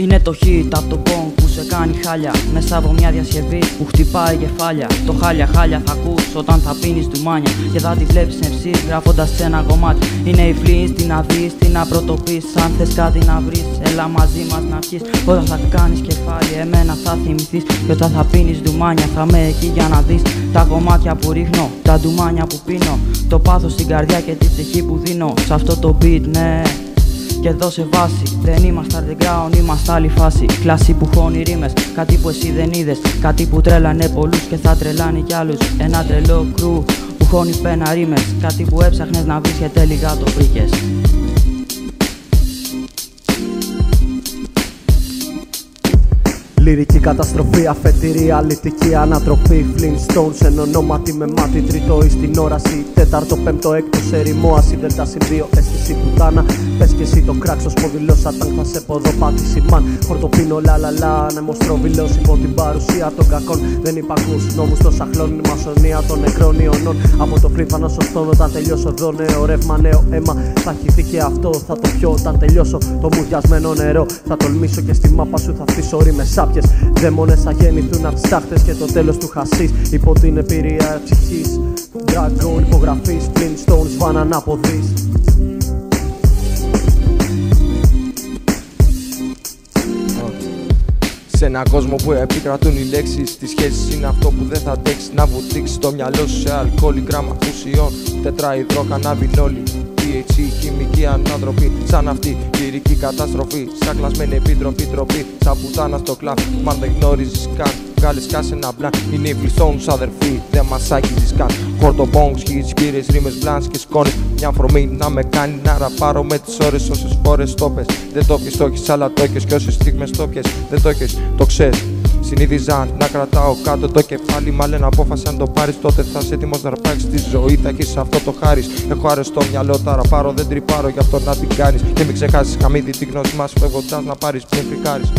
Είναι το hit από το πονκ που σε κάνει χάλια, μέσα από μια διασκευή που χτυπάει κεφάλια. Το χάλια χάλια θα ακούς όταν θα πίνεις ντουμάνια και θα τη βλέπεις νευσής γράφοντας σε ένα κομμάτι. Είναι η φλής, τι να δεις, τι να πρωτοπείς. Αν θες κάτι να βρεις, έλα μαζί μας να πιεις. Όταν θα κάνεις κεφάλι, εμένα θα θυμηθείς. Και όταν θα πίνεις ντουμάνια, θα είμαι εκεί για να δεις τα κομμάτια που ρίχνω, τα ντουμάνια που πίνω, το πάθος στην καρδιά και την ψυχή που δίνω σε αυτό το beat, ναι. Και δώσε βάση, δεν είμαστε underground, είμαστε άλλη φάση. Κλάση που χώνει ρήμες, κάτι που εσύ δεν είδες. Κάτι που τρέλανε πολλούς και θα τρελάνει κι άλλους. Ένα τρελό κρου που χώνει πένα ρήμες. Κάτι που έψαχνες να βρεις και τελικά το βρήκες. Λυρική καταστροφή, αφετηρία, αλητική ανατροπή. Flintstones εν ονόματι με μάτι. Τρίτο εις την όραση. Τέταρτο, πέμπτο, έκτο σε ρημόαση. Δελτα συν 2, αίσθηση πουτάνα. Πες και εσύ το κράξος, ποδηλό σατάν. Θα σε ποδό πάτηση μαν. Χορτοπίνο λαλαλά. Νεμοστροβιλός υπό την παρουσία των κακών. Δεν υπακούς νόμους στο σαχλόν. Η μασονία των νεκρών ιονών. Από το φρύφανο σωστόν όταν τελειώσω εδώ. Νέο ρεύμα, νέο αίμα. Θα χυθεί και αυτό. Θα το πιω όταν τελειώσω. Το μουδιασμένο νερό. Θα τολμήσω και στη μάπα σου θα αφήσω ρήμες σάπιες. Δαίμονες θα γεννηθούν απ' τις τάχτες και το τέλος του χασίς. Υπό την εμπειρία ψυχής. Dragon υπογραφής. Flintstones βαν ανάποδης. Σε έναν κόσμο που επικρατούν οι λέξεις, τις σχέσεις είναι αυτό που δεν θα αντέξει. Να βουτήξεις το μυαλό σου σε αλκοόλ, γράμμα φουσιών, τετραϊδροκαναβινόλη. THC, χημική ανατροπή, σαν αυτή λυρική καταστροφή. Σαν κλασμένη επιτροπή, τροπή, σαν πουτάνα στο κλαμπ. Μαν δεν γνώριζεις καν, βγάλες κάσε ένα μπλαν. Είναι οι Flintstones αδερφοί, δεν μας άγγιζεις καν. Χορτοπόγκς, χιτς, κύριες, ρήμες, μπλάνς και σκόνες. Μια αφορμή να με κάνει να ραπάρω με τις ώρες όσες φορές το πες. Δεν το πιες, το έχεις, αλλά το έχεις. Και όσες στιγμές το πιες, δεν το έχεις, το ξέρεις. Συνήθιζα να κρατάω κάτω το κεφάλι. Μα λένε απόφαση αν το πάρεις, τότε θα είσαι έτοιμος να αρπάξεις τη ζωή. Θα έχεις αυτό το χάρις. Έχω αρεστό μυαλό, τα ραπάρω, δεν τρυπάρω γι' αυτό να την κάνεις. Και μην ξεχάσεις χαμίδι τη γνώση μας φεύγοντας να πάρεις πριν φρικάρεις.